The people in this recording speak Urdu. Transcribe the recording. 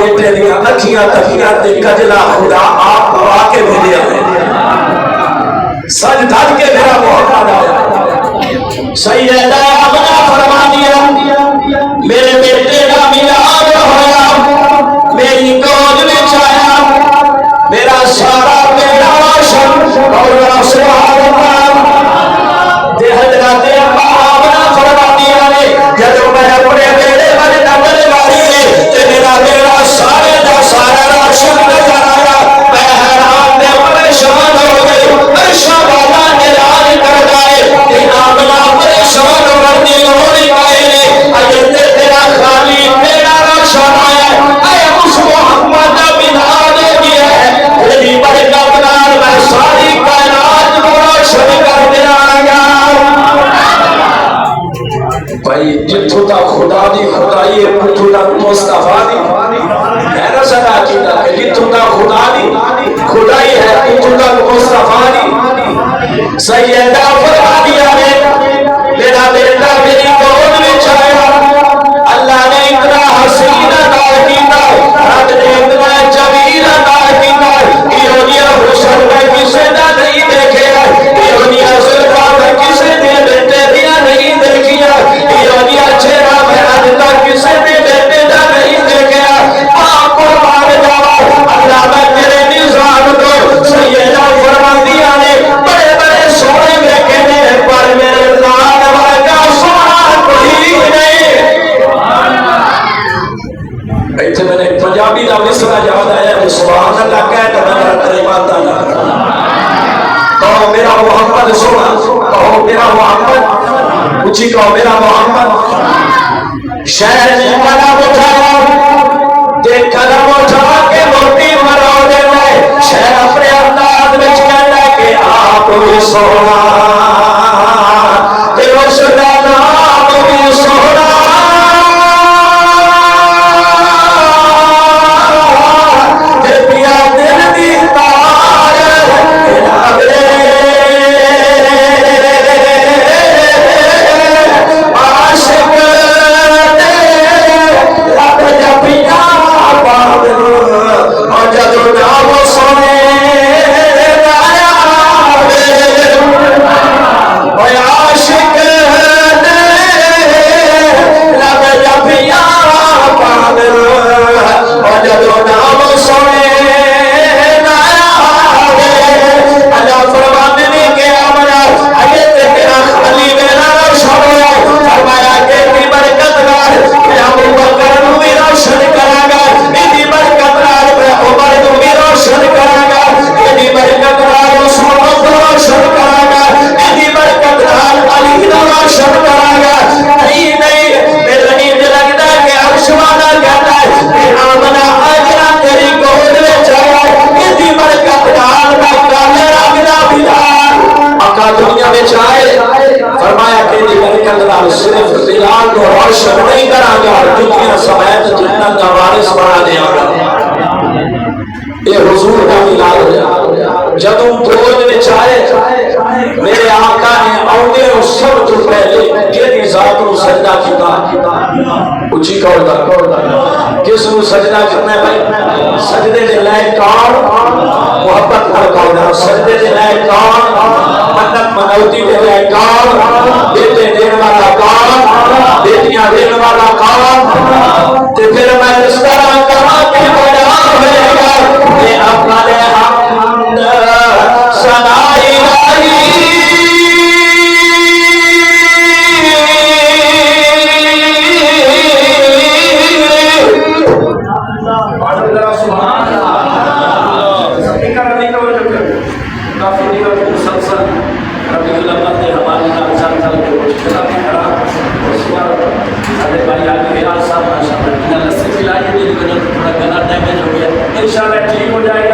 بیٹے دیا اکھیاں تکیاں تے کجلا خدا آپ پوا کے بھیجے ہیں سج دھر کے میرا محمد آیا سیدہ آمنہ فرما دیا میرے بیٹے کا میلاد ہویا میری گود میں چھایا میرا سارا بیڑا روشن اور سبحان اللہ تے حضرت آمنہ فرما دیا نے جب میں اپنے بیڑے پر نظر ماری تے میرا بیڑا سارے دا سارا روشن نظر آیا میں حیران تے پریشان ہو گئی عرشاں والا اعلان کر گئے کہ آمنہ پریشان ہونے لوڑی پائے نے اجر تیرا خالی بیڑا روشن آیا اے اس محمد بلال گیا ہے تیری برکت نال میں ساری کائنات کو روشن کر دیا بھائی جتھوں تک خدا دی خدائی ہے اتھوں تک مصطفیٰ دی ہے نا سنا عقیدہ کہ جتھوں تک خدا دی خدائی ہے اتھوں تک مصطفیٰ دی سیدہ فرما دیا نے میرا بیٹا میری گود میں چھایا اللہ نے اتنا حسین عطا کیتا رب نے اتنا جمیل عطا کیتا ایونیا حسن میں کسے نہ نہیں دیکھے ایونیا زلفا میں کسے نے بیٹے دیا نہیں دیکھیا ایونیا چہرہ میں آج تک کسے نے بیٹے نہ نہیں دیکھا آپ کو مار جاوا اللہ میں تیرے نظام کو سیدہ فرما دیا نے بڑے بڑے سونے میں کہنے پر میرے لال والا سونا کوئی نہیں ایتھے میں نے پنجابی دا مصرع یاد آیا کہ سبحان اللہ کہہ کر میرا کلمات اللہ کہو میرا محمد سونا کہو میرا محمد اچھی کہو میرا محمد شہر میں قدم اٹھایا دیکھ قدم اٹھا کے موٹی مرو دے میں شہر اپنے انداز میں کہنا کہ آپ بھی سونا تے روشن آپ بھی سونا تے پیا دل دی تار عاشق لب جبیاں پاگل اور جدو نام سنے عاشق لب جبیاں پاگل اور جدو نام سنے اللہ فرمانے نے کیا بنا اگر تیرا خالی میرا روشن ہوا فرمایا کہ اتنی برکت نال میں ابو بکر نو بھی روشن کراں گا اتنی برکت نال میں عمر نو بھی روشن کراں گا اتنی برکت نال عثمان کو روشن کراں گا اتنی برکت نال علی کو روشن کراں گا نہیں میرا نہیں لگتا کہ عرش والا کہتا ہے کہ آمنہ آجرا تیری گود میں چھایا اتنی برکت نال میں کالے رنگ دا بلال آقا دنیا میں چھائے فرمایا کہ دی برکت نال صرف بلال کو روشن نہیں کراں گا دنیا سمیت جنت دا وارث بنا دیا گا یہ حضور کا ملاد ہے جدوں گود میں چھائے میرے آقا نے آؤندے اور سب تو پہلے جیدی ذات کو سجدہ کیتا اچھی کہو کس کو سجدہ کرنا ہے بھائی سجدے دے لائے کون محبت کر کہو سجدے دے لائے کون منت منوتی دے لائے کون بیٹے دین والا کون بیٹیاں دین والا کون تے پھر میں اس طرح کہاں کہ بیان ہوئے گا کہ اپنا دے حمد سنائی رہی انشاءاللہ ٹھیک ہو جائے